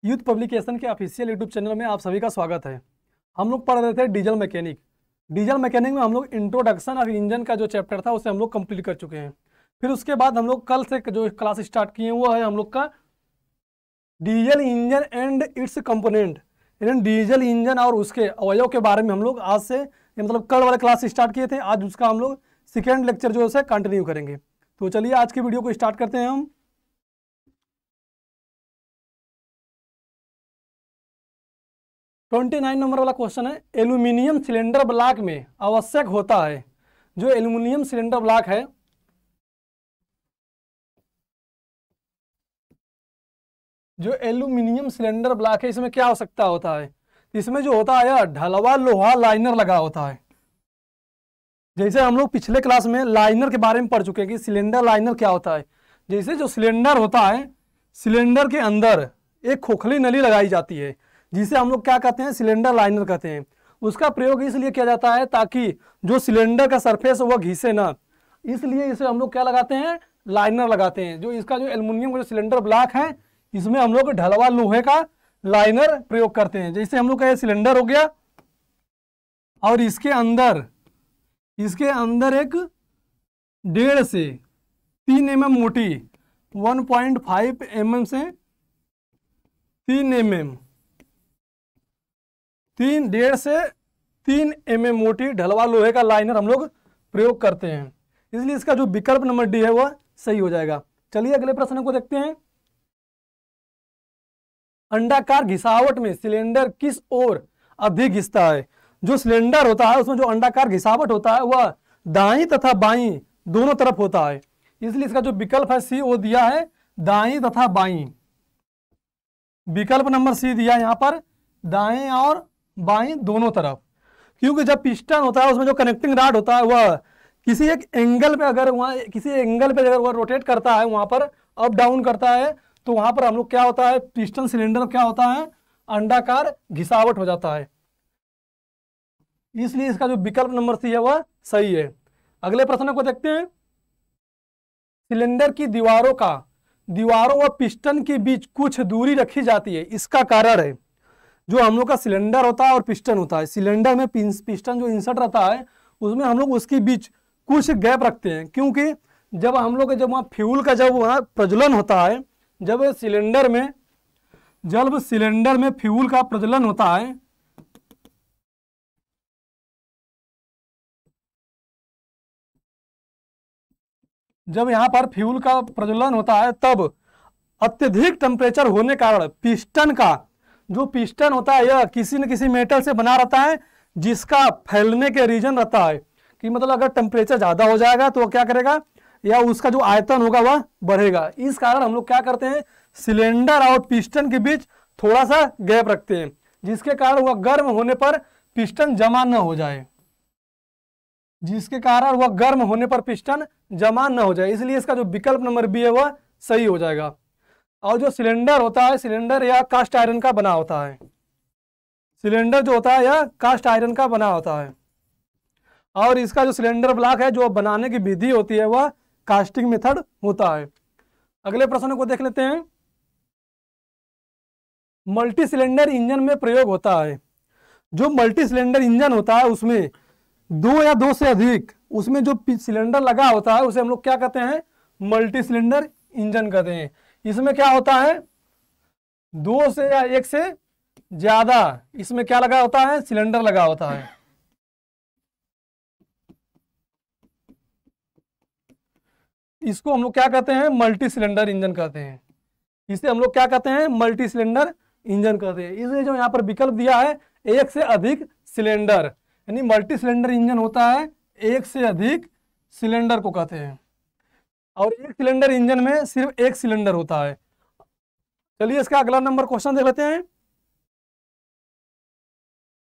Youth publication के official YouTube channel में आप सभी का स्वागत है। हम लोग पढ़ रहे थे डीजल मैकेनिक। डीजल मैकेनिक में हम लोग इंट्रोडक्शन ऑफ इंजन का जो चैप्टर था उसे हम लोग कंप्लीट कर चुके हैं। फिर उसके बाद हम लोग कल से जो क्लास स्टार्ट किए हैं वो है हम लोग का diesel engine and it's component, यानी डीजल इंजन और उसके अवयव के बारे में हम लोग आज से मतलब कल वाले क्लास स्टार्ट किए थे। आज उसका हम लोग सेकेंड लेक्चर जो है उसे कंटिन्यू करेंगे। तो चलिए आज की वीडियो को स्टार्ट करते हैं हम। 29 नंबर वाला क्वेश्चन है, एल्यूमिनियम सिलेंडर ब्लॉक में आवश्यक होता है। जो एल्यूमिनियम सिलेंडर ब्लॉक है, जो एल्यूमिनियम सिलेंडर ब्लॉक है, इसमें क्या आवश्यकता होता है? इसमें जो होता है ढलवा लोहा लाइनर लगा होता है। जैसे हम लोग पिछले क्लास में लाइनर के बारे में पढ़ चुके हैं कि सिलेंडर लाइनर क्या होता है। जैसे जो सिलेंडर होता है, सिलेंडर के अंदर एक खोखली नली लगाई जाती है जिसे हम लोग क्या कहते हैं, सिलेंडर लाइनर कहते हैं। उसका प्रयोग इसलिए किया जाता है ताकि जो सिलेंडर का सरफेस वह घिसे ना, इसलिए इसे हम लोग क्या लगाते हैं, लाइनर लगाते हैं। जो इसका जो एल्यूमिनियम का जो सिलेंडर ब्लॉक है, इसमें हम लोग ढलवा लोहे का लाइनर प्रयोग करते हैं। जैसे हम लोग का सिलेंडर हो गया और इसके अंदर एक 1.5 से 3 mm मोटी, 1.5 mm से 3 mm, 1.5 से 3 mm मोटी ढलवा लोहे का लाइनर हम लोग प्रयोग करते हैं। इसलिए इसका जो विकल्प नंबर डी है वह सही हो जाएगा। चलिए अगले प्रश्न को देखते हैं। अंडाकार घिसावट में सिलेंडर किस ओर अधिक घिसता है? जो सिलेंडर होता है उसमें जो अंडाकार घिसावट होता है वह दाईं तथा बाईं दोनों तरफ होता है। इसलिए इसका जो विकल्प है सी वो दिया है दाईं तथा बाईं। विकल्प नंबर सी दिया यहाँ पर दाएं और बाईं दोनों तरफ। क्योंकि जब पिस्टन होता है उसमें जो कनेक्टिंग रॉड होता है वह किसी एक एंगल पे अगर वह रोटेट करता है, वहां पर अप डाउन करता है, तो वहां पर हम लोग क्या होता है, पिस्टन सिलेंडर क्या होता है, अंडाकार घिसावट हो जाता है। इसलिए इसका जो विकल्प नंबर सी है वह सही है। अगले प्रश्न को देखते हैं। सिलेंडर की दीवारों व पिस्टन के बीच कुछ दूरी रखी जाती है, इसका कारण है जो हम लोग का सिलेंडर होता है और पिस्टन होता है। सिलेंडर में पिस्टन जो इंसर्ट रहता है उसमें हम लोग उसके बीच कुछ गैप रखते हैं, क्योंकि जब हम लोग वहाँ फ्यूल का जब वहाँ प्रज्वलन होता है, जब सिलेंडर में फ्यूल का प्रज्वलन होता है, जब यहाँ पर फ्यूल का प्रज्वलन होता है तब अत्यधिक टेम्परेचर होने कारण पिस्टन का जो पिस्टन होता है यह किसी न किसी मेटल से बना रहता है, जिसका फैलने के रीजन रहता है कि मतलब अगर टेम्परेचर ज़्यादा हो जाएगा तो वह क्या करेगा, या उसका जो आयतन होगा वह बढ़ेगा। इस कारण हम लोग क्या करते हैं, सिलेंडर और पिस्टन के बीच थोड़ा सा गैप रखते हैं, जिसके कारण वह गर्म होने पर पिस्टन जमा न हो जाए, इसलिए इसका जो विकल्प नंबर बी है वह सही हो जाएगा। और जो सिलेंडर होता है, सिलेंडर या कास्ट आयरन का बना होता है। सिलेंडर जो होता है यह कास्ट आयरन का बना होता है, और इसका जो सिलेंडर ब्लॉक है जो बनाने की विधि होती है वह कास्टिंग मेथड होता है। अगले प्रश्न को देख लेते हैं। मल्टी सिलेंडर इंजन में प्रयोग होता है। जो मल्टी सिलेंडर इंजन होता है उसमें 2 या 2 से अधिक उसमें जो सिलेंडर लगा होता है उसे हम लोग क्या कहते हैं, मल्टी सिलेंडर इंजन कहते हैं। इसमें क्या होता है, 2 से या 1 से ज्यादा इसमें क्या लगा होता है, सिलेंडर लगा होता है। इसको हम लोग क्या कहते हैं, मल्टी सिलेंडर इंजन कहते हैं। इसे हम लोग क्या कहते हैं, मल्टी सिलेंडर इंजन कहते हैं। इसलिए जो यहाँ पर विकल्प दिया है 1 से अधिक सिलेंडर, यानी मल्टी सिलेंडर इंजन होता है 1 से अधिक सिलेंडर को कहते हैं, और एक सिलेंडर इंजन में सिर्फ 1 सिलेंडर होता है। चलिए इसका अगला नंबर क्वेश्चन देख लेते हैं।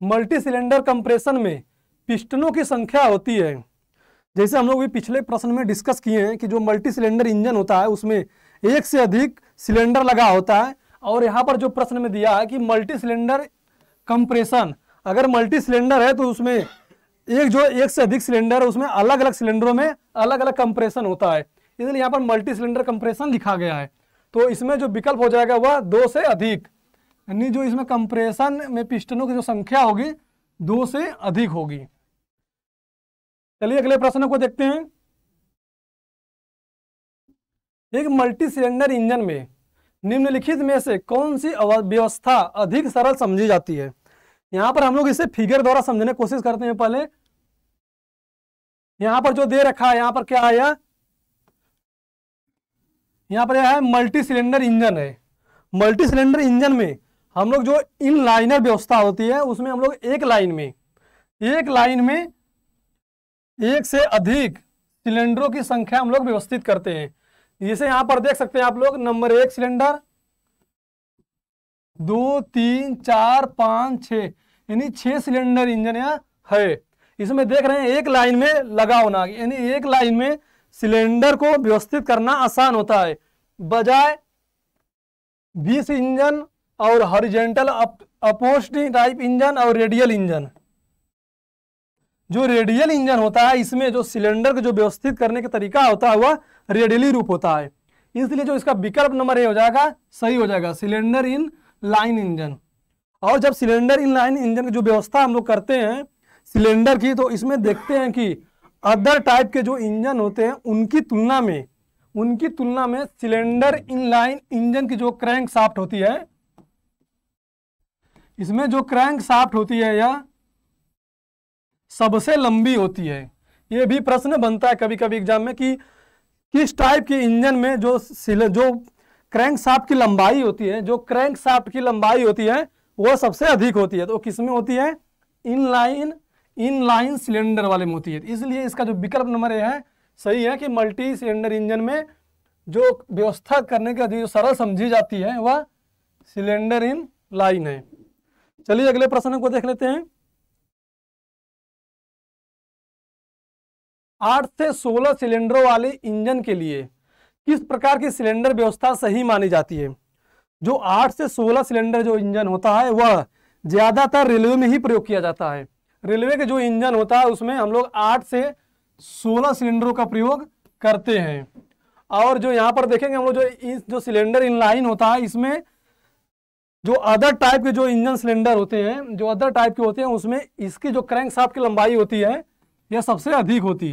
मल्टी सिलेंडर कंप्रेशन में पिस्टनों की संख्या होती है। जैसे हम लोग भी पिछले प्रश्न में डिस्कस किए हैं कि जो मल्टी सिलेंडर इंजन होता है उसमें 1 से अधिक सिलेंडर लगा होता है, और यहाँ पर जो प्रश्न में दिया है कि मल्टी सिलेंडर कंप्रेशन, अगर मल्टी सिलेंडर है तो उसमें एक से अधिक सिलेंडर, उसमें अलग अलग सिलेंडरों में अलग अलग कंप्रेशन होता है, इसलिए यहाँ पर मल्टी सिलेंडर कंप्रेशन लिखा गया है। तो इसमें जो विकल्प हो जाएगा वह 2 से अधिक, यानी जो इसमें कंप्रेशन में पिस्टनों की जो संख्या होगी 2 से अधिक होगी। चलिए अगले प्रश्न को देखते हैं। एक मल्टी सिलेंडर इंजन में निम्नलिखित में से कौन सी व्यवस्था अधिक सरल समझी जाती है। यहां पर हम लोग इसे फिगर द्वारा समझने की कोशिश करते हैं। पहले यहां पर जो दे रखा है, यहां पर क्या आया, यहां पर यह है मल्टी सिलेंडर इंजन है। मल्टी सिलेंडर इंजन में हम लोग जो इन लाइनर व्यवस्था होती है उसमें हम लोग एक लाइन में एक से अधिक सिलेंडरों की संख्या हम लोग व्यवस्थित करते हैं। जैसे यहां पर देख सकते हैं आप लोग, नंबर 1 सिलेंडर, 2 3 4 5 6, यानी 6 सिलेंडर इंजन यहाँ है। इसमें देख रहे हैं एक लाइन में लगा होना, यानी एक लाइन में सिलेंडर को व्यवस्थित करना आसान होता है, बजाय 20 इंजन और हॉरिजॉन्टल अपोस्टिंग टाइप इंजन और रेडियल इंजन। जो रेडियल इंजन होता है इसमें जो सिलेंडर को जो व्यवस्थित करने का तरीका होता है वह रेडियली रूप होता है। इसलिए जो इसका विकल्प नंबर ए हो जाएगा, सही हो जाएगा, सिलेंडर इन लाइन इंजन। और जब सिलेंडर इन लाइन इंजन की जो व्यवस्था हम लोग करते हैं सिलेंडर की, तो इसमें देखते हैं कि अदर टाइप के जो इंजन होते हैं उनकी तुलना में सिलेंडर इन लाइन इंजन की जो क्रैंक शाफ्ट होती है, इसमें जो क्रैंक शाफ्ट होती है यह सबसे लंबी होती है। ये भी प्रश्न बनता है कभी कभी एग्जाम में कि किस टाइप के इंजन में जो क्रैंक शाफ्ट की लंबाई होती है, वह सबसे अधिक होती है। तो किसमें होती है, इन लाइन सिलेंडर वाले में होती है। इसलिए इसका जो विकल्प नंबर है सही है कि मल्टी सिलेंडर इंजन में जो व्यवस्था करने की जो सरल समझी जाती है वह सिलेंडर इन लाइन है। चलिए अगले प्रश्न को देख लेते हैं। 8 से 16 सिलेंडरों वाले इंजन के लिए किस प्रकार की सिलेंडर व्यवस्था सही मानी जाती है। जो 8 से 16 सिलेंडर जो इंजन होता है वह ज्यादातर रेलवे में ही प्रयोग किया जाता है। रेलवे के जो इंजन होता है उसमें हम लोग 8 से 16 सिलेंडरों का प्रयोग करते हैं। और जो यहाँ पर देखेंगे हम लोग जो सिलेंडर इन लाइन होता है, इसमें जो अदर टाइप के जो इंजन सिलेंडर होते हैं, जो अदर टाइप के होते हैं, उसमें इसकी जो क्रैंक शाफ्ट की लंबाई होती है यह सबसे अधिक होती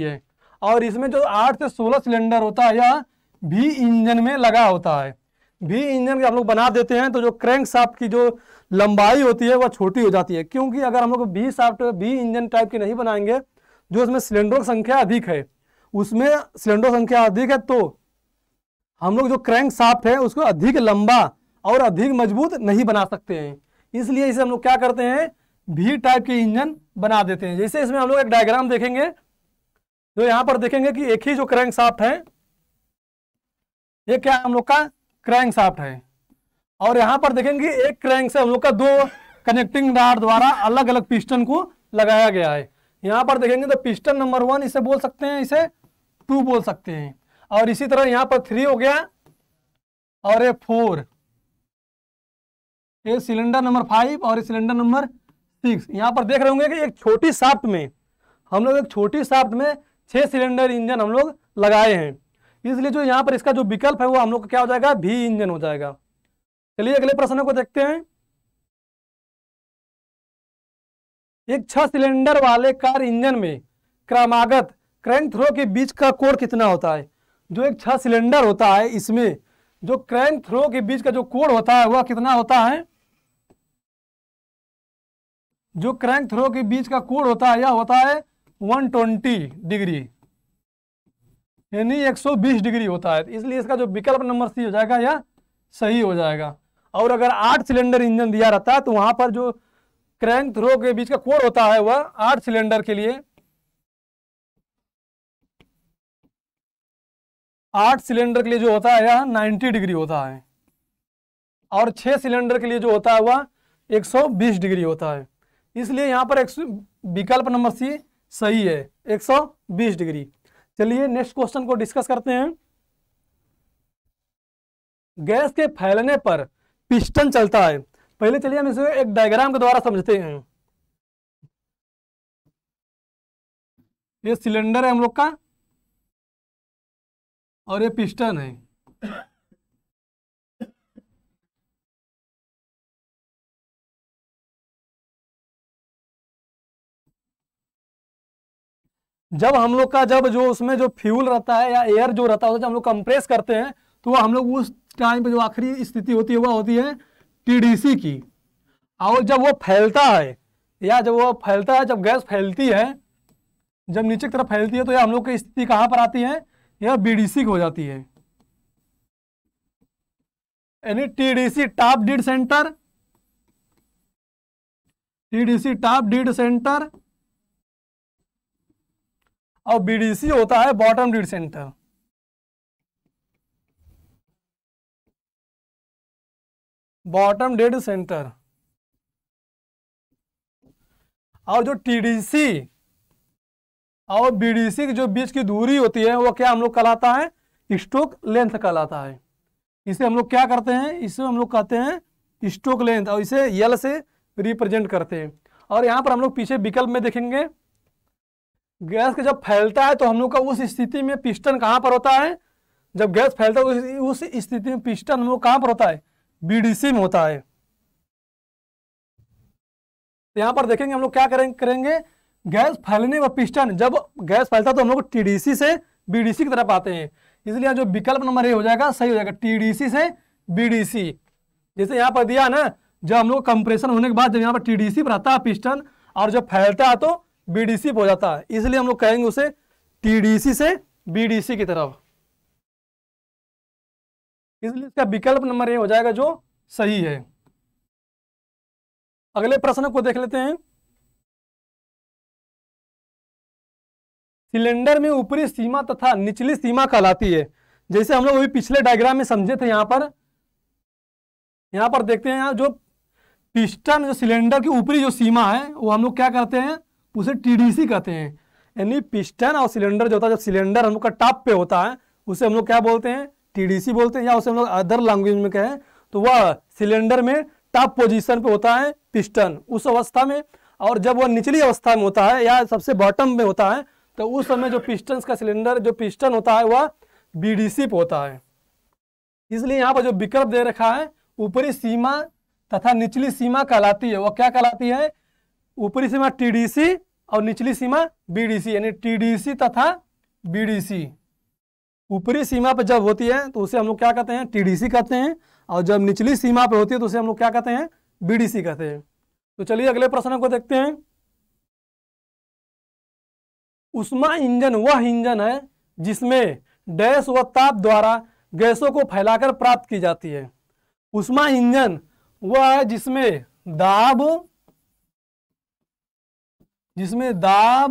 है। और इसमें जो 8 से 16 सिलेंडर होता है यह भी इंजन में लगा होता है। भी इंजन के हम लोग बना देते हैं तो जो क्रैंक शाफ्ट की जो लंबाई होती है वह छोटी हो जाती है, क्योंकि अगर हम लोग भी इंजन टाइप की नहीं बनाएंगे, जो इसमें सिलेंडरों की संख्या अधिक है, तो हम लोग जो क्रैंक शाफ्ट है उसको अधिक लंबा और अधिक मजबूत नहीं बना सकते हैं। इसलिए इसे हम लोग क्या करते हैं, भी टाइप के इंजन बना देते हैं। जैसे इसमें हम लोग एक डायग्राम देखेंगे, तो यहाँ पर देखेंगे कि एक ही जो क्रैंक शाफ्ट है, ये क्या हम लोग का क्रैंक शाफ्ट है, और यहाँ पर देखेंगे एक क्रैंक से हम लोग का 2 कनेक्टिंग राड द्वारा अलग अलग पिस्टन को लगाया गया है। यहाँ पर देखेंगे तो पिस्टन नंबर 1 इसे बोल सकते हैं, इसे 2 बोल सकते हैं, और इसी तरह यहाँ पर 3 हो गया और ये 4, ये सिलेंडर नंबर 5 और ये सिलेंडर नंबर 6। यहाँ पर देख रहे होंगे कि एक छोटी शाफ्ट में हम लोग 6 सिलेंडर इंजन हम लोग लगाए हैं। इसलिए जो यहाँ पर इसका जो विकल्प है वो हम लोग का क्या हो जाएगा, भी इंजन हो जाएगा। चलिए अगले प्रश्न को देखते हैं। एक 6 सिलेंडर वाले कार इंजन में क्रमागत क्रैंक थ्रो के बीच का कोण कितना होता है। जो एक 6 सिलेंडर होता है इसमें जो क्रैंक थ्रो के बीच का जो कोण होता है वह कितना होता है, जो क्रैंक थ्रो के बीच का कोण होता है यह होता है 120 डिग्री, यानी 120 डिग्री होता है। इसलिए इसका जो विकल्प नंबर सी हो जाएगा यह सही हो जाएगा। और अगर 8 सिलेंडर इंजन दिया रहता है तो वहां पर जो क्रैंक थ्रो के बीच का कोण होता है वह 8 सिलेंडर के लिए 8 सिलेंडर के लिए जो होता है यह 90 डिग्री होता है, और 6 सिलेंडर के लिए जो होता है वह 120 डिग्री होता है। इसलिए यहाँ पर विकल्प नंबर सी सही है, 120 डिग्री। चलिए नेक्स्ट क्वेश्चन को डिस्कस करते हैं। गैस के फैलने पर पिस्टन चलता है। पहले चलिए हम इसे एक डायग्राम के द्वारा समझते हैं। ये सिलेंडर है हम लोग का और ये पिस्टन है। जब हम लोग का जब जो उसमें जो फ्यूल रहता है या एयर जो रहता है जब हम लोग कंप्रेस करते हैं तो वो हम लोग उस टाइम पे जो आखिरी स्थिति होती है वह होती है टीडीसी की। और जब वो फैलता है या जब वो फैलता है, जब गैस फैलती है, जब नीचे की तरफ फैलती है तो यह हम लोग की स्थिति कहाँ पर आती है, यह बीडीसी हो जाती है, यानी TDC top dead centre, TDC top dead centre, और बीडीसी होता है bottom dead centre. Bottom dead centre. और जो टीडीसी और बीडीसी की जो बीच की दूरी होती है वो क्या हम लोग कहलाता है, स्ट्रोक लेंथ कहलाता है। इसे हम लोग क्या करते हैं, इसे हम लोग कहते हैं स्ट्रोक लेंथ, और इसे यल से रिप्रेजेंट करते हैं। और यहाँ पर हम लोग पीछे विकल्प में देखेंगे, गैस का जब फैलता है तो हम लोग का उस स्थिति में पिस्टन कहाँ पर होता है, जब गैस फैलता है उस स्थिति में पिस्टन हम लोग कहाँ पर होता है, बीडीसी में होता है। तो यहाँ पर देखेंगे हम लोग क्या करेंगे, गैस फैलने व पिस्टन जब गैस फैलता है तो हम लोग टीडीसी से बीडीसी की तरफ आते हैं, इसलिए जो विकल्प नंबर ए हो जाएगा सही हो जाएगा, टीडीसी से बीडीसी। जैसे यहाँ पर दिया ना, जब हम लोग कंप्रेशन होने के बाद जब यहाँ पर टीडीसी पर रहता है पिस्टन और जब फैलता है तो बीडीसी हो जाता है, इसलिए हम लोग कहेंगे उसे टीडीसी से बीडीसी की तरफ, इसलिए इसका विकल्प नंबर ए हो जाएगा जो सही है। अगले प्रश्न को देख लेते हैं। सिलेंडर में ऊपरी सीमा तथा निचली सीमा कहलाती है। जैसे हम लोग अभी पिछले डायग्राम में समझे थे, यहाँ पर देखते हैं, यहाँ जो पिस्टन जो सिलेंडर की ऊपरी जो सीमा है वो हम लोग क्या करते हैं, उसे टीडीसी कहते हैं। यानी पिस्टन और सिलेंडर जो होता है, जब सिलेंडर हम लोग का टॉप पे होता है उसे हम लोग क्या बोलते हैं, टीडीसी बोलते हैं, या उसे हम लोग अदर लैंग्वेज में कहें तो वह सिलेंडर में टॉप पोजीशन पे होता है पिस्टन उस अवस्था में। और जब वह निचली अवस्था में होता है या सबसे बॉटम में होता है तो उस समय जो पिस्टन का सिलेंडर जो पिस्टन होता है वह बीडीसी पे होता है। इसलिए यहाँ पर जो विकल्प दे रखा है, ऊपरी सीमा तथा निचली सीमा कहलाती है, वह क्या कहलाती है, ऊपरी सीमा टीडीसी और निचली सीमा बीडीसी, यानी टीडीसी तथा बीडीसी। ऊपरी सीमा पर जब होती है तो उसे हम लोग क्या कहते हैं, टीडीसी कहते हैं, और जब निचली सीमा पर होती है तो उसे हम लोग क्या कहते हैं, बीडीसी कहते हैं। तो चलिए अगले प्रश्न को देखते हैं। उष्मा इंजन वह इंजन है जिसमें डैश व ताप द्वारा गैसों को फैलाकर प्राप्त की जाती है। उष्मा इंजन वह है जिसमें दाब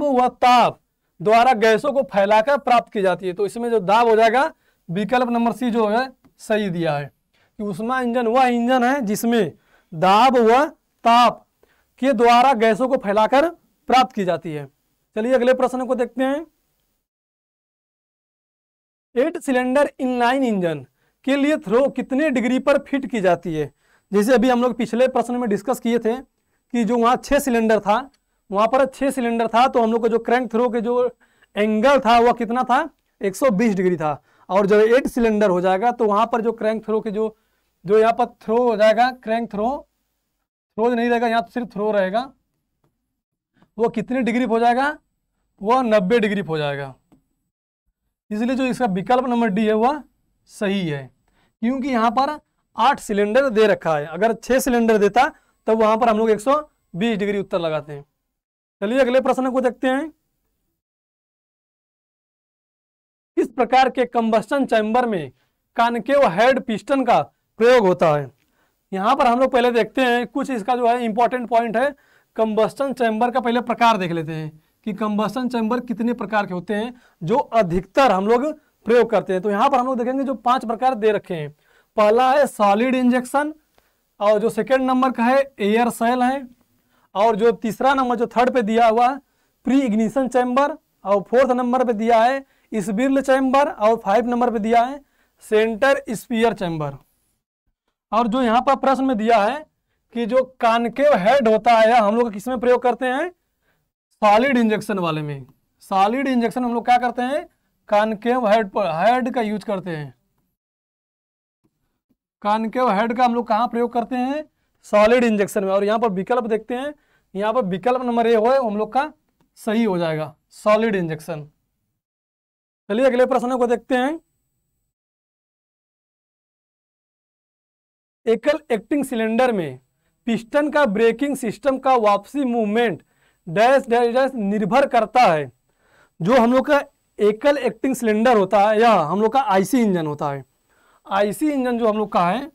व ताप द्वारा गैसों को फैलाकर प्राप्त की जाती है। तो इसमें जो दाब हो जाएगा विकल्प नंबर सी जो है सही दिया है कि उष्मा इंजन वह इंजन है जिसमें दाब व ताप के द्वारा गैसों को फैलाकर प्राप्त की जाती है। चलिए अगले प्रश्न को देखते हैं। 8 सिलेंडर इनलाइन इंजन के लिए थ्रो कितने डिग्री पर फिट की जाती है। जैसे अभी हम लोग पिछले प्रश्न में डिस्कस किए थे कि जो वहाँ 6 सिलेंडर था, वहाँ पर 6 सिलेंडर था तो हम लोग का जो क्रैंक थ्रो के जो एंगल था वह कितना था, 120 डिग्री था। और जब 8 सिलेंडर हो जाएगा तो वहाँ पर जो क्रैंक थ्रो के जो यहाँ पर थ्रो हो जाएगा, क्रैंक थ्रो नहीं रहेगा, यहाँ तो सिर्फ थ्रो रहेगा, वो कितने डिग्री हो जाएगा, वह 90 डिग्री हो जाएगा। इसलिए जो इसका विकल्प नंबर डी है वह सही है, क्योंकि यहाँ पर 8 सिलेंडर दे रखा है। अगर 6 सिलेंडर देता तो वहाँ पर हम लोग 120 डिग्री उत्तर लगाते हैं। चलिए अगले प्रश्न को देखते हैं। किस प्रकार के कंबस्टन चैम्बर में कॉनकेव हेड पिस्टन का प्रयोग होता है। यहाँ पर हम लोग पहले देखते हैं कुछ इसका जो है इंपॉर्टेंट पॉइंट है, कंबस्टन चैम्बर का पहले प्रकार देख लेते हैं कि कंबस्टन चैम्बर कितने प्रकार के होते हैं जो अधिकतर हम लोग प्रयोग करते हैं। तो यहाँ पर हम लोग देखेंगे जो 5 प्रकार दे रखे हैं। पहला है सॉलिड इंजेक्शन, और जो सेकेंड नंबर का है एयर सेल है, और जो तीसरा नंबर जो थर्ड पे दिया हुआ प्री इग्निशन चैम्बर, और 4th नंबर पे दिया है स्पिरल चैम्बर, और 5 नंबर पे दिया है सेंटर स्पीयर चैम्बर। और जो यहाँ पर प्रश्न में दिया है कि जो कॉनकेव हेड होता है हम लोग किस में प्रयोग करते हैं, सॉलिड इंजेक्शन वाले में। सॉलिड इंजेक्शन हम लोग क्या करते हैं, कॉनकेव हेड का यूज करते हैं। कॉनकेव हेड का हम लोग कहाँ प्रयोग करते हैं, सॉलिड इंजेक्शन में। और यहाँ पर विकल्प देखते हैं, यहाँ पर विकल्प नंबर ए हो हम लोग का सही हो जाएगा, सॉलिड इंजेक्शन। चलिए अगले प्रश्न को देखते हैं। एकल एक्टिंग सिलेंडर में पिस्टन का ब्रेकिंग सिस्टम का वापसी मूवमेंट डैश डैश डैश निर्भर करता है। जो हम लोग का एकल एक्टिंग सिलेंडर होता है या हम लोग का आईसी इंजन होता है, आईसी इंजन जो हम लोग का है,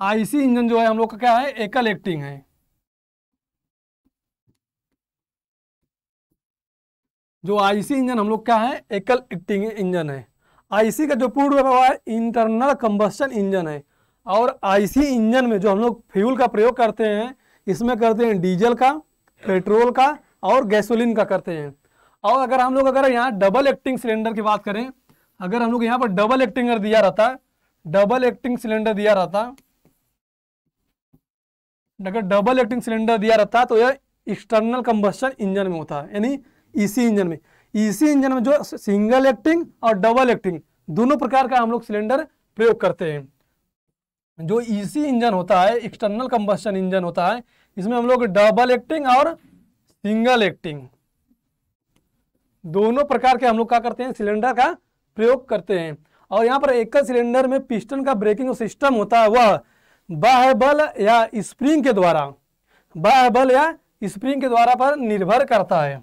आईसी इंजन जो है हम लोग का क्या है, एकल एक्टिंग है। जो आईसी इंजन हम लोग क्या है, एकल एक्टिंग इंजन है। आईसी का जो पूर्ण रूप है इंटरनल कंबस्शन इंजन है। और आईसी इंजन में जो हम लोग फ्यूल का प्रयोग करते हैं, इसमें करते हैं डीजल का, पेट्रोल का और गैसोलीन का करते हैं। और अगर हम लोग यहाँ डबल एक्टिंग सिलेंडर की बात करें, अगर हम लोग यहाँ पर डबल एक्टिंग दिया रहता, डबल एक्टिंग सिलेंडर दिया रहता, अगर डबल एक्टिंग सिलेंडर दिया रहता तो यह एक्सटर्नल कंबस्शन इंजन में होता है, यानी ईसी इंजन में। ईसी इंजन में जो सिंगल एक्टिंग और डबल एक्टिंग दोनों प्रकार का हम लोग सिलेंडर प्रयोग करते हैं। जो ईसी इंजन होता है, एक्सटर्नल कंबस्शन इंजन होता है, इसमें हम लोग डबल एक्टिंग और सिंगल एक्टिंग दोनों प्रकार के हम लोग क्या करते हैं, सिलेंडर का प्रयोग करते हैं। और यहाँ पर एकल सिलेंडर में पिस्टन का ब्रेकिंग सिस्टम होता है वह बाह्य बल या स्प्रिंग के द्वारा, बाह्य बल या स्प्रिंग के द्वारा पर निर्भर करता है।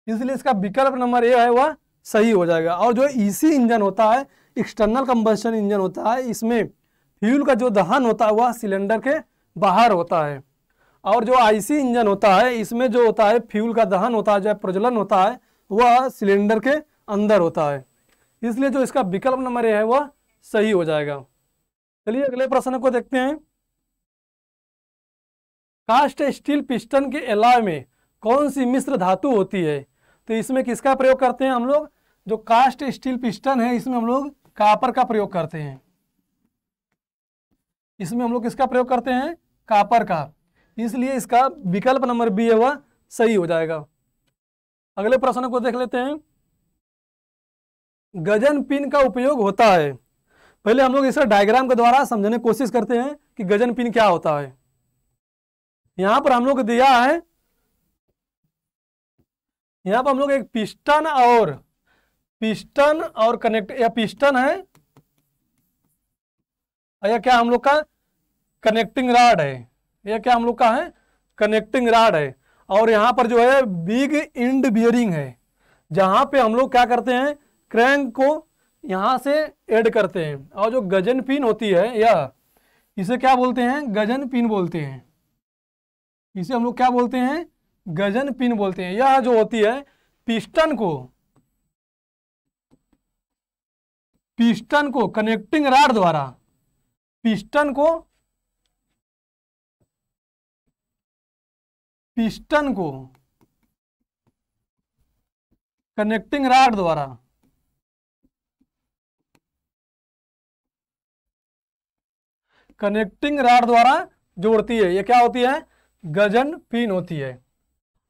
इसलिए इसका विकल्प नंबर ए है वह सही हो जाएगा। और जो ईसी इंजन होता है, एक्सटर्नल कंबस्शन इंजन होता है, इसमें फ्यूल का जो दहन होता है वह सिलेंडर के बाहर होता है। और जो आईसी इंजन होता है, इसमें जो होता है फ्यूल का दहन होता है, जो प्रज्वलन होता है वह सिलेंडर के अंदर होता है। इसलिए जो इसका विकल्प नंबर ए है वह सही हो जाएगा। चलिए अगले प्रश्न को देखते हैं। कास्ट स्टील पिस्टन के एलॉय में कौन सी मिश्र धातु होती है? तो इसमें किसका प्रयोग करते हैं हम लोग? जो कास्ट स्टील पिस्टन है इसमें हम लोग कापर का प्रयोग करते हैं। इसमें हम लोग किसका प्रयोग करते हैं? कापर का। इसलिए इसका विकल्प नंबर बी है वह सही हो जाएगा। अगले प्रश्न को देख लेते हैं। गजन पिन का उपयोग होता है। पहले हम लोग इसे डायग्राम के द्वारा समझने की कोशिश करते हैं कि गजन पिन क्या होता है। यहां पर हम लोग दिया है, यहां पर हम लोग एक पिस्टन और कनेक्ट, या पिस्टन है या क्या हम लोग का कनेक्टिंग रॉड है, या क्या हम लोग का है कनेक्टिंग रॉड है। और यहाँ पर जो है बिग इंड बियरिंग है, जहां पे हम लोग क्या करते हैं, क्रैंक को यहां से ऐड करते हैं। और जो गजन पिन होती है यह, इसे क्या बोलते हैं? गजन पिन बोलते हैं। इसे हम लोग क्या बोलते हैं? गजन पिन बोलते हैं। यह जो होती है पिस्टन को कनेक्टिंग रॉड द्वारा, पिस्टन को कनेक्टिंग रॉड द्वारा जोड़ती है। ये क्या होती है? गजन पिन होती है।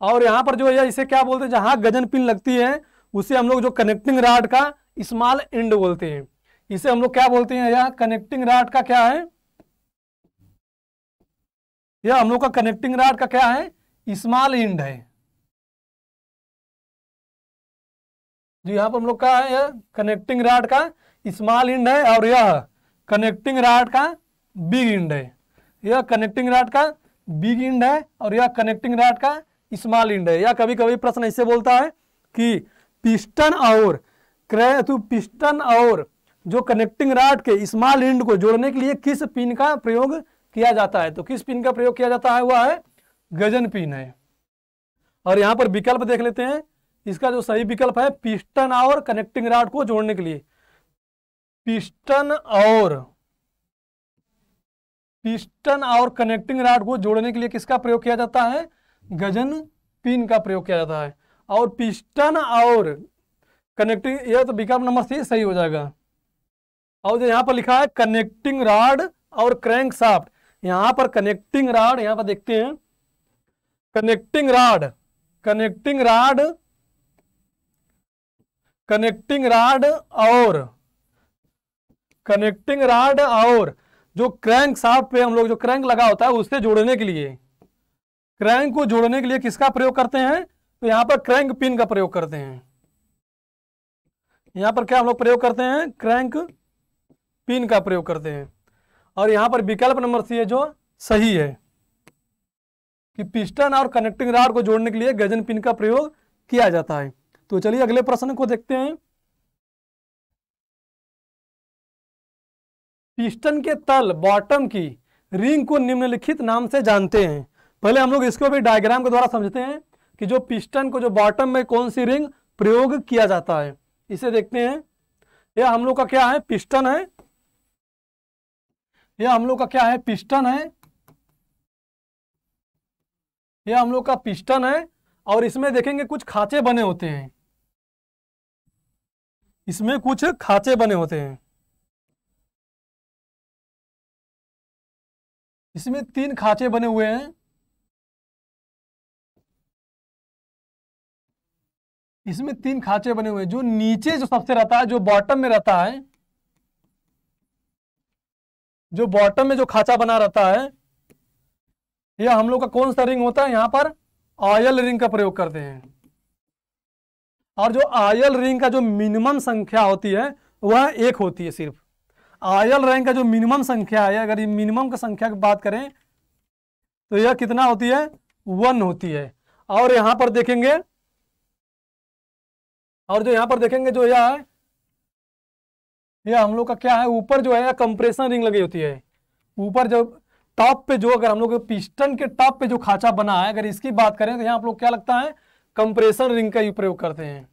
और यहाँ पर जो है इसे क्या बोलते हैं? जहां गजन पिन लगती है उसे हम लोग जो कनेक्टिंग रॉड का स्मॉल एंड बोलते हैं। इसे हम लोग क्या बोलते हैं? यह कनेक्टिंग रॉड का क्या है? यह हम लोग का कनेक्टिंग रॉड का क्या है? स्मॉल एंड है। जो यहाँ पर हम लोग का है, यह कनेक्टिंग रॉड का स्मॉल एंड है और यह कनेक्टिंग रॉड का बिग एंड है। यह कनेक्टिंग रॉड का बिग एंड है और यह कनेक्टिंग रॉड का स्मॉल एंड है। या कभी कभी प्रश्न ऐसे बोलता है कि पिस्टन और जो कनेक्टिंग रॉड के स्मॉल एंड को जोड़ने के लिए किस पिन का प्रयोग किया जाता है? तो किस पिन का प्रयोग किया जाता है? वह है गजन पिन है। और यहाँ पर विकल्प देख लेते हैं। इसका जो सही विकल्प है, पिस्टन और कनेक्टिंग रॉड को जोड़ने के लिए, पिस्टन और कनेक्टिंग रॉड को जोड़ने के लिए किसका प्रयोग किया जाता है? गजन पिन का प्रयोग किया जाता है। और पिस्टन और कनेक्टिंग, यह तो विकल्प नंबर सी सही हो जाएगा। और जो यहाँ पर लिखा है कनेक्टिंग रॉड और क्रैंक शाफ्ट, यहाँ पर कनेक्टिंग रॉड, यहाँ पर देखते हैं कनेक्टिंग रॉड और जो क्रैंक शाफ्ट पे हम लोग जो क्रैंक लगा होता है उससे जोड़ने के लिए, क्रैंक को जोड़ने के लिए किसका प्रयोग करते हैं? तो यहाँ पर क्रैंक पिन का प्रयोग करते हैं। यहाँ पर क्या हम लोग प्रयोग करते हैं? क्रैंक पिन का प्रयोग करते हैं। और यहाँ पर विकल्प नंबर सी है जो सही है कि पिस्टन और कनेक्टिंग रॉड को जोड़ने के लिए गजन पिन का प्रयोग किया जाता है। तो चलिए अगले प्रश्न को देखते हैं। पिस्टन के तल बॉटम की रिंग को निम्नलिखित नाम से जानते हैं। पहले हम लोग इसको भी डायग्राम के द्वारा समझते हैं कि जो पिस्टन को जो बॉटम में कौन सी रिंग प्रयोग किया जाता है। इसे देखते हैं। यह हम लोग का क्या है? पिस्टन है। यह हम लोग का क्या है? पिस्टन है। यह हम लोग का पिस्टन है और इसमें देखेंगे कुछ खांचे बने होते हैं। इसमें कुछ खांचे बने होते हैं। इसमें 3 खांचे बने हुए हैं। इसमें 3 खांचे बने हुए हैं। जो नीचे जो सबसे रहता है, जो बॉटम में रहता है, जो बॉटम में जो खांचा बना रहता है, यह हम लोग का कौन सा रिंग होता है? यहाँ पर ऑयल रिंग का प्रयोग करते हैं। और जो ऑयल रिंग का जो मिनिमम संख्या होती है वह 1 होती है सिर्फ। ऑयल रिंग का जो मिनिमम संख्या है, अगर ये मिनिमम की संख्या की बात करें तो यह कितना होती है? 1 होती है। और यहाँ पर देखेंगे, और जो यहाँ पर देखेंगे जो यह है, यह हम लोग का क्या है? ऊपर जो है कंप्रेशन रिंग लगी होती है। ऊपर जो टॉप पे जो, अगर हम लोग पिस्टन के टॉप पे जो खांचा बना है, अगर इसकी बात करें तो यहाँ आप लोग क्या लगता है? कंप्रेशन रिंग का ही प्रयोग करते हैं।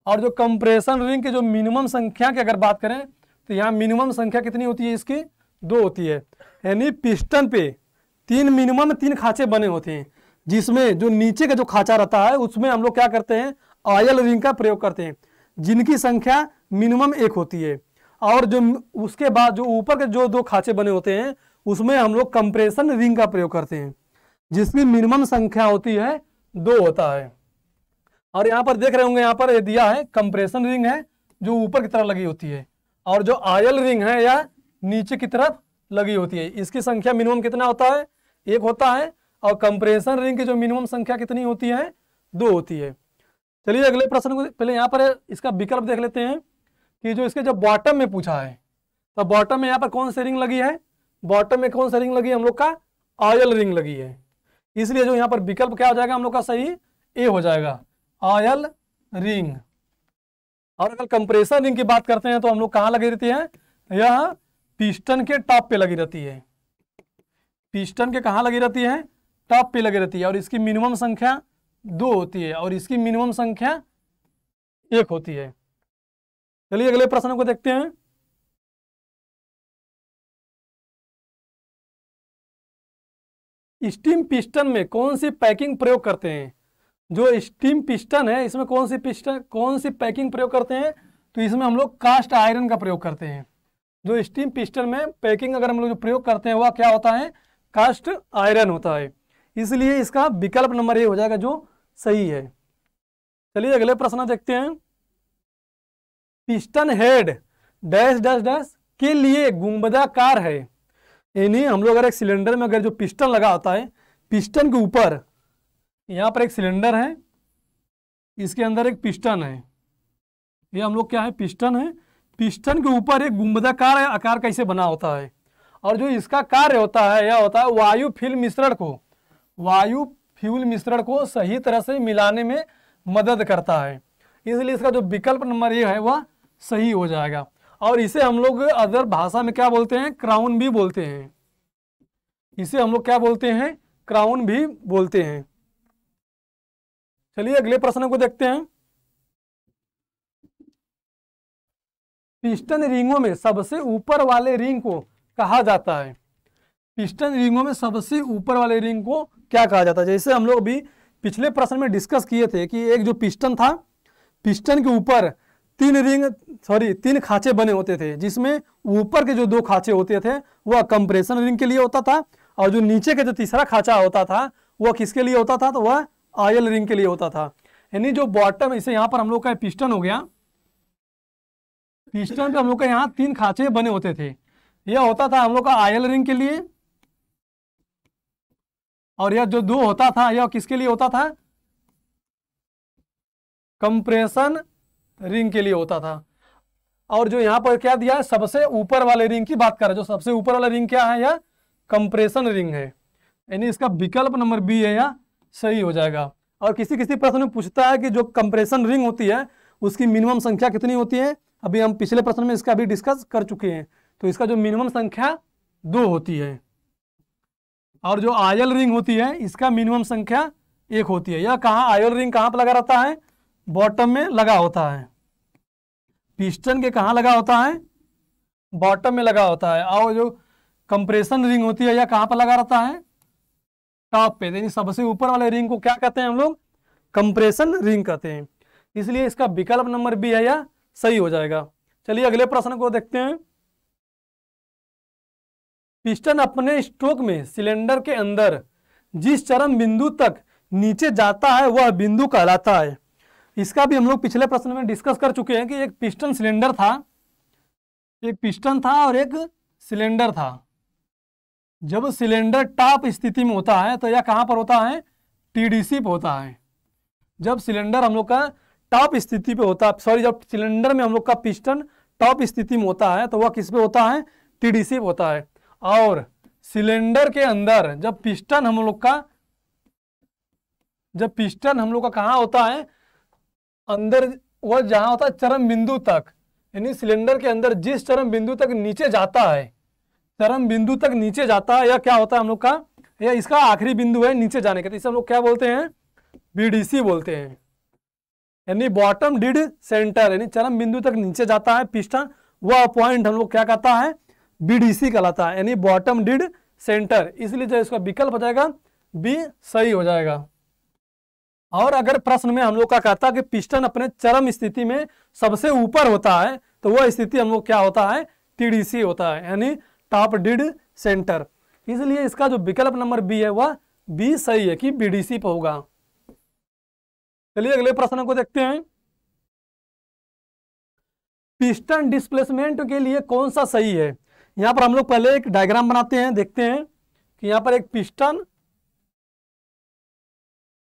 और जो कंप्रेशन रिंग की जो मिनिमम संख्या की अगर बात करें तो यहाँ मिनिमम संख्या कितनी होती है? इसकी 2 होती है। यानी पिस्टन पे 3 खांचे बने होते हैं, जिसमें जो नीचे का जो खांचा रहता है उसमें हम लोग क्या करते हैं? ऑयल रिंग का प्रयोग करते हैं, जिनकी संख्या मिनिमम 1 होती है। और जो उसके बाद जो ऊपर के जो 2 खांचे बने होते हैं उसमें हम लोग कंप्रेशन रिंग का प्रयोग करते हैं, जिसकी मिनिमम संख्या होती है 2 होता है। और यहाँ पर देख रहे होंगे, यहाँ पर दिया है कंप्रेशन रिंग है जो ऊपर की तरफ लगी होती है, और जो ऑयल रिंग है या नीचे की तरफ लगी होती है। इसकी संख्या मिनिमम कितना होता है? 1 होता है। और कंप्रेशन रिंग की जो मिनिमम संख्या कितनी होती है? 2 होती है। चलिए अगले प्रश्न को पहले यहाँ पर इसका विकल्प देख लेते हैं कि जो इसके जब बॉटम में पूछा है तो बॉटम में यहाँ पर कौन सी रिंग लगी है? बॉटम में कौन सी रिंग लगी है? हम लोग का ऑयल रिंग लगी है। इसलिए जो यहाँ पर विकल्प क्या हो जाएगा हम लोग का? सही ए हो जाएगा, ऑयल रिंग। और अगर कंप्रेसर रिंग की बात करते हैं तो हम लोग कहाँ लगी रहती है? यह पिस्टन के टॉप पे लगी रहती है। पिस्टन के कहाँ लगी रहती है? टॉप पे लगी रहती है। और इसकी मिनिमम संख्या 2 होती है और इसकी मिनिमम संख्या 1 होती है। चलिए अगले प्रश्न को देखते हैं। स्टीम पिस्टन में कौन सी पैकिंग प्रयोग करते हैं? जो स्टीम पिस्टन है इसमें कौन सी पैकिंग प्रयोग करते हैं? तो इसमें हम लोग कास्ट आयरन का प्रयोग करते हैं। जो स्टीम पिस्टन में पैकिंग अगर हम लोग जो प्रयोग करते हैं वह क्या होता है? कास्ट आयरन होता है। इसलिए इसका विकल्प नंबर ए हो जाएगा जो सही है। चलिए अगले प्रश्न देखते हैं। Piston head dash dash dash के लिए गुंबदाकार है। यानी हम लोग अगर एक सिलेंडर में अगर जो पिस्टन लगा होता है, पिस्टन के ऊपर यहाँ पर एक सिलेंडर है, इसके अंदर एक पिस्टन है। ये हम लोग क्या है? पिस्टन है। पिस्टन के ऊपर एक गुंबदाकार आकार कैसे बना होता है, और जो इसका कार्य होता है यह होता है वायु फ्यूल मिश्रण को सही तरह से मिलाने में मदद करता है। इसलिए इसका जो विकल्प नंबर ए है वह सही हो जाएगा। और इसे हम लोग अदर भाषा में क्या बोलते हैं? क्राउन भी बोलते हैं। इसे हम लोग क्या बोलते हैं? क्राउन भी बोलते हैं। चलिए अगले प्रश्न को देखते हैं। पिस्टन रिंगों में सबसे ऊपर वाले रिंग को कहा जाता है। पिस्टन रिंगों में सबसे ऊपर वाले रिंग को क्या कहा जाता है? जैसे हम लोग भी पिछले प्रश्न में डिस्कस किए थे कि एक जो पिस्टन था, पिस्टन के ऊपर 3 खांचे बने होते थे, जिसमें ऊपर के जो 2 खांचे होते थे वह कंप्रेशन रिंग के लिए होता था, और जो नीचे का जो तीसरा खांचा होता था वह किसके लिए होता था? तो वह ऑयल रिंग के लिए होता था। यानी जो बॉटम, इसे यहाँ पर हम लोग का पिस्टन हो गया। पिस्टन पे हम लोग का यहाँ 3 खांचे बने होते थे। यह होता था हम लोग का ऑयल रिंग के लिए, और यह जो 2 होता था यह किसके लिए होता था? कंप्रेशन रिंग के लिए होता था। और जो यहाँ पर क्या दिया है, सबसे ऊपर वाले रिंग की बात कर रहे हैं। जो सबसे ऊपर वाला रिंग क्या है? यह कंप्रेशन रिंग है, यानी इसका विकल्प नंबर बी है, यह सही हो जाएगा। और किसी किसी प्रश्न में पूछता है कि जो कंप्रेशन रिंग होती है उसकी मिनिमम संख्या कितनी होती है। अभी हम पिछले प्रश्न में इसका भी डिस्कस कर चुके हैं। तो इसका जो मिनिमम संख्या 2 होती है, और जो आयल रिंग होती है इसका मिनिमम संख्या 1 होती है। यह कहाँ, आयल रिंग कहाँ पर लगा रहता है? बॉटम में लगा होता है। पिस्टन के कहाँ लगा होता है? बॉटम में लगा होता है। और जो कंप्रेशन रिंग होती है यह कहाँ पर लगा रहता है? टॉप पे। यानी सबसे ऊपर वाले रिंग को क्या कहते हैं हम लोग? कंप्रेशन रिंग कहते हैं। इसलिए इसका विकल्प नंबर बी है, यह सही हो जाएगा। चलिए अगले प्रश्न को देखते हैं। पिस्टन अपने स्ट्रोक में सिलेंडर के अंदर जिस चरम बिंदु तक नीचे जाता है वह बिंदु कहलाता है। इसका भी हम लोग पिछले प्रश्न में डिस्कस कर चुके हैं कि एक पिस्टन सिलेंडर था, एक पिस्टन था और एक सिलेंडर था। जब सिलेंडर टॉप स्थिति में होता है तो यह कहाँ पर होता है? टीडीसी पे होता है। जब सिलेंडर हम लोग का टॉप स्थिति पे होता है, सॉरी, जब सिलेंडर में हम लोग का पिस्टन टॉप स्थिति में होता है तो वह किस पे होता है? टीडीसी पे होता है। और सिलेंडर के अंदर जब पिस्टन हम लोग का कहाँ होता है? अंदर, वह जहाँ होता है चरम बिंदु तक, यानी सिलेंडर के अंदर जिस चरम बिंदु तक नीचे जाता है, चरम बिंदु तक नीचे जाता है, यह क्या होता है हम लोग का? यह इसका आखिरी बिंदु है नीचे जाने का। तो इसे हम लोग क्या बोलते हैं? बीडीसी बोलते हैं, यानी बॉटम डिड सेंटर। यानी चरम बिंदु तक नीचे जाता है पिस्टन, वह पॉइंट हम लोग क्या कहता है? बीडीसी कहलाता है, यानी बॉटम डिड सेंटर। इसलिए जो इसका विकल्प हो जाएगा बी सही हो जाएगा। और अगर प्रश्न में हम लोग का कहता है कि पिस्टन अपने चरम स्थिति में सबसे ऊपर होता है तो वह स्थिति हम लोग क्या होता है? टीडीसी होता है, यानी टॉप डिड सेंटर। इसलिए इसका जो विकल्प नंबर बी है वह बी सही है कि बीडीसी पे होगा। चलिए अगले प्रश्न को देखते हैं। पिस्टन डिस्प्लेसमेंट के लिए कौन सा सही है? यहां पर हम लोग पहले एक डायग्राम बनाते हैं, देखते हैं कि यहां पर एक पिस्टन,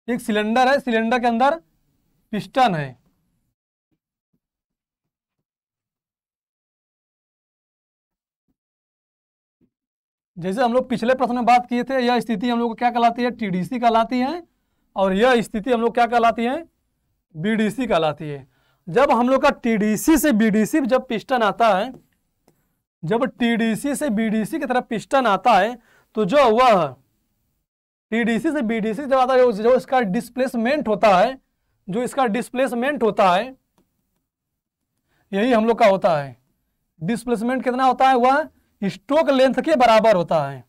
एक सिलेंडर है, सिलेंडर के अंदर पिस्टन है। जैसे हम लोग पिछले प्रश्न में बात किए थे, यह स्थिति हम लोग को क्या कहलाती है? टीडीसी कहलाती है। और यह स्थिति हम लोग क्या कहलाती है? बीडीसी कहलाती है। जब हम लोग का टीडीसी से बीडीसी जब पिस्टन आता है, जब टीडीसी से बीडीसी की तरफ पिस्टन आता है तो जो वह टीडीसी से बीडीसी जब आता है, जो इसका डिस्प्लेसमेंट होता है, जो इसका डिस्प्लेसमेंट होता है, यही हम लोग का होता है। डिस्प्लेसमेंट कितना होता है? वह स्ट्रोक लेंथ के बराबर होता है।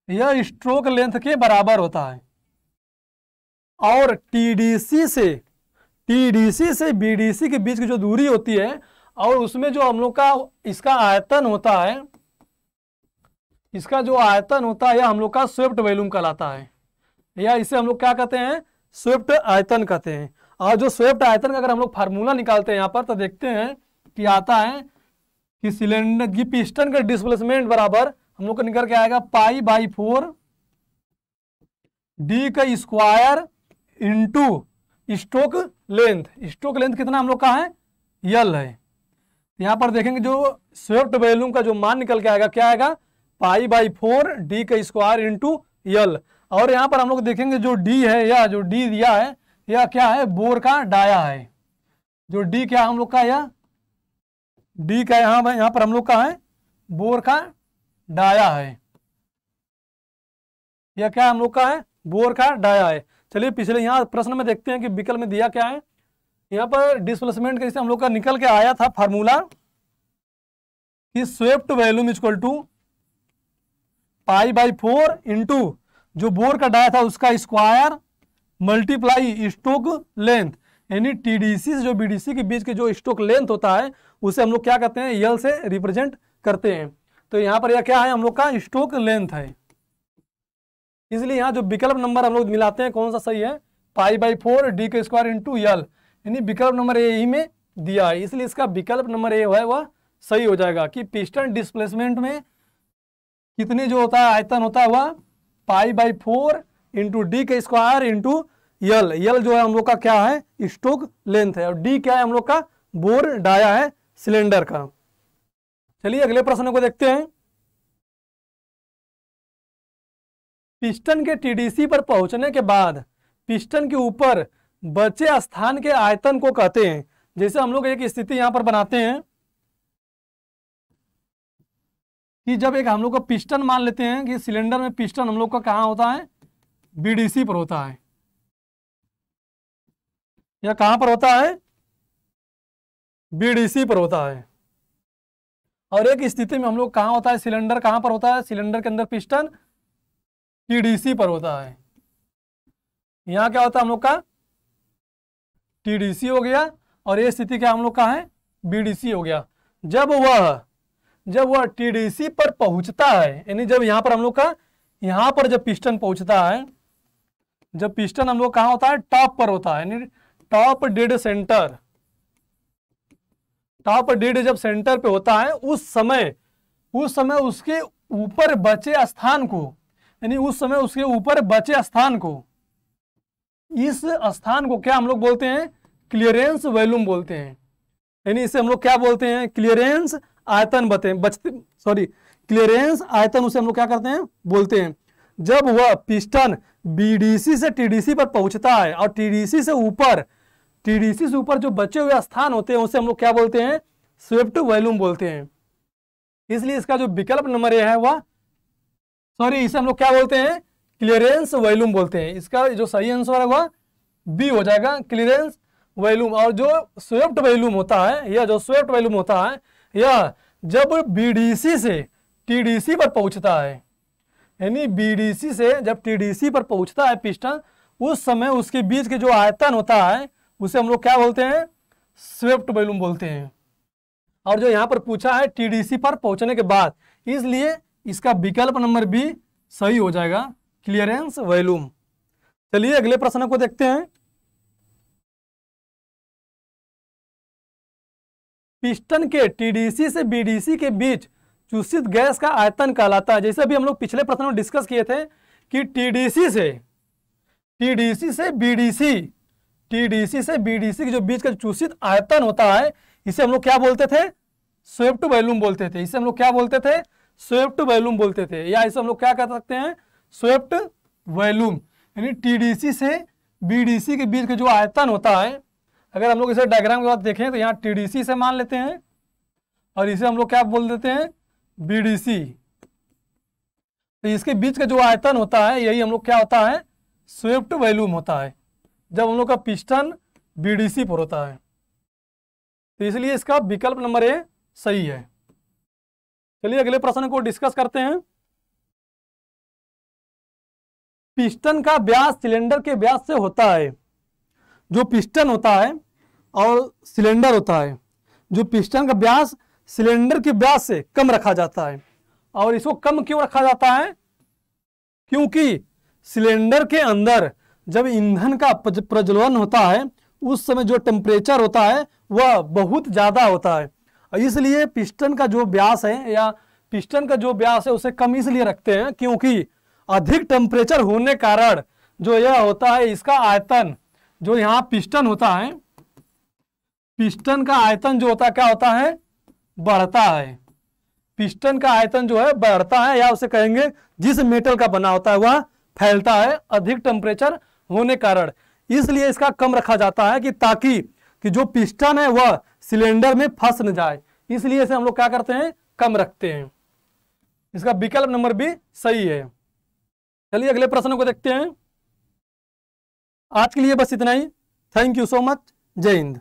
यह स्ट्रोक लेंथ के बराबर होता है। और टीडीसी से बीडीसी के बीच की जो दूरी होती है और उसमें जो हम लोग का इसका आयतन होता है, इसका जो आयतन होता है यह हम लोग का स्वेप्ट वॉल्यूम कहलाता है, या इसे हम लोग क्या कहते हैं? स्वेप्ट आयतन कहते हैं। और जो स्वेप्ट आयतन का अगर हम लोग फार्मूला निकालते हैं यहाँ पर तो देखते हैं कि आता है कि सिलेंडर की पिस्टन का डिस्प्लेसमेंट बराबर हम लोग को निकल के आएगा π/4 डी का square into stroke length. Stroke length कितना हम लोग का है? यल है। यहाँ पर देखेंगे जो स्वेप्ट वॉल्यूम का जो मान निकल के आएगा, क्या आएगा? π/4 डी का स्क्वायर इंटू यल। और यहाँ पर हम लोग देखेंगे जो डी है, या जो डी दिया है यह क्या है? बोर का डाया है। जो डी क्या हम लोग का? यह डी का यहाँ पर हम लोग का है बोर का डाया है। यह क्या हम लोग का है? बोर का डाया है। चलिए पिछले यहाँ प्रश्न में देखते हैं कि विकल्प में दिया क्या है। यहाँ पर डिस्प्लेसमेंट कैसे हम लोग का निकल के आया था फार्मूला कि swept volume equal to π/4 into जो बोर का डाया था उसका स्क्वायर मल्टीप्लाई स्ट्रोक लेंथ, यानी टीडीसी से जो बीडीसी के बीच के जो स्ट्रोक लेंथ होता है उसे हम लोग क्या कहते हैं? यल से रिप्रेजेंट करते हैं। तो यहाँ पर यह क्या है? हम लोग का स्ट्रोक लेंथ है। इसलिए यहाँ जो विकल्प नंबर हम लोग मिलाते हैं कौन सा सही है? π/4 डी का स्क्वायर इंटू यल, यानी विकल्प नंबर ए ही में दिया है। इसलिए इसका विकल्प नंबर ए है वह सही हो जाएगा कि पिस्टन डिस्प्लेसमेंट में कितने जो होता है आयतन होता है वह π/4 इंटू डी के स्क्वायर इंटू यल। यल जो है हम लोग का क्या है, स्टोक लेंथ है, और डी क्या है हम लोग का, बोर डाया है सिलेंडर का। चलिए अगले प्रश्न को देखते हैं। पिस्टन के टीडीसी पर पहुंचने के बाद पिस्टन के ऊपर बचे स्थान के आयतन को कहते हैं। जैसे हम लोग एक स्थिति यहां पर बनाते हैं कि जब एक हम लोग का पिस्टन मान लेते हैं कि सिलेंडर में पिस्टन हम लोग का कहां होता है, बीडीसी पर होता है, या कहां पर होता है, बीडीसी पर होता है। और एक स्थिति में हम लोग कहां होता है, सिलेंडर कहां पर होता है, सिलेंडर के अंदर पिस्टन टीडीसी पर होता है। यहां क्या होता है हम लोग का, टीडीसी हो गया, और ये स्थिति क्या हम लोग का है, बीडीसी हो गया। जब वह टीडीसी पर पहुंचता है, यानी जब यहां पर हम लोग का, यहां पर जब पिस्टन पहुंचता है, जब पिस्टन हम लोग कहां होता है, टॉप पर होता है, यानी top dead centre, top dead जब सेंटर पे होता है, उस समय उसके ऊपर बचे स्थान को, यानी उस समय उसके ऊपर बचे स्थान को, इस स्थान को क्या हम लोग बोलते हैं, क्लियरेंस वॉल्यूम बोलते हैं। यानी इसे हम लोग क्या बोलते हैं, क्लियरेंस आयतन क्लियरेंस आयतन उसे हम लोग क्या करते हैं, बोलते हैं। जब वह पिस्टन बीडीसी से टीडीसी पर पहुंचता है और टीडीसी से ऊपर जो बचे हुए स्थान होते हैं उसे हम लोग क्या बोलते हैं, स्वेप्ट वॉल्यूम बोलते हैं। इसलिए इसका जो विकल्प नंबर ए है वह, इसे हम लोग क्या बोलते हैं, क्लियरेंस वॉल्यूम बोलते हैं। इसका जो सही आंसर है वह बी हो जाएगा, क्लियरेंस वॉल्यूम। और जो स्वेप्ट वॉल्यूम होता है, यह जो स्वेप्ट वॉल्यूम होता है, यह जब बीडीसी से टीडीसी पर पहुंचता है, यानी बीडीसी से जब टीडीसी पर पहुंचता है पिस्टन, उस समय उसके बीच के जो आयतन होता है उसे हम लोग क्या बोलते हैं, स्वेप्ट वॉल्यूम बोलते हैं। और जो यहां पर पूछा है टीडीसी पर पहुंचने के बाद, इसलिए इसका विकल्प नंबर बी सही हो जाएगा, क्लियरेंस वॉल्यूम। चलिए अगले प्रश्न को देखते हैं। पिस्टन के टीडीसी से बीडीसी के बीच चूसित गैस का आयतन कहलाता है। जैसे अभी हम लोग पिछले प्रश्न में डिस्कस किए थे कि टीडीसी से बीडीसी के जो बीच का चूसित आयतन होता है, इसे हम लोग क्या बोलते थे, स्वेप्ट वॉल्यूम बोलते थे। इसे हम लोग क्या बोलते थे, स्वेप्ट वॉल्यूम बोलते थे, या इसे हम लोग क्या कह सकते हैं, स्वेप्ट वॉल्यूम। यानी टीडीसी से बीडीसी के बीच का जो आयतन होता है, अगर हम लोग इसे डायग्राम के बाद देखें तो यहाँ टीडीसी से मान लेते हैं और इसे हम लोग क्या बोल देते हैं, बीडीसी। तो इसके बीच का जो आयतन होता है यही हम लोग क्या होता है, स्वेप्ट वॉल्यूम होता है, जब हम लोग का पिस्टन बीडीसी पर होता है। तो इसलिए इसका विकल्प नंबर ए सही है। चलिए अगले प्रश्न को डिस्कस करते हैं। पिस्टन का व्यास सिलेंडर के व्यास से होता है। जो पिस्टन होता है और सिलेंडर होता है, जो पिस्टन का व्यास सिलेंडर के व्यास से कम रखा जाता है। और इसको कम क्यों रखा जाता है, क्योंकि सिलेंडर के अंदर जब ईंधन का प्रज्वलन होता है उस समय जो टेम्परेचर होता है वह बहुत ज़्यादा होता है, इसलिए पिस्टन का जो व्यास है या पिस्टन का जो व्यास है उसे कम इसलिए रखते हैं क्योंकि अधिक टेम्परेचर होने कारण जो यह होता है, इसका आयतन जो यहाँ पिस्टन होता है, पिस्टन का आयतन जो होता है क्या होता है, बढ़ता है। पिस्टन का आयतन जो है बढ़ता है, या उसे कहेंगे जिस मेटल का बना होता है वह फैलता है अधिक टेम्परेचर होने कारण। इसलिए इसका कम रखा जाता है कि ताकि जो पिस्टन है वह सिलेंडर में फंस न जाए, इसलिए इसे हम लोग क्या करते हैं, कम रखते हैं। इसका विकल्प नंबर बी सही है। चलिए अगले प्रश्न को देखते हैं। आज के लिए बस इतना ही। Thank you so much. जय हिंद।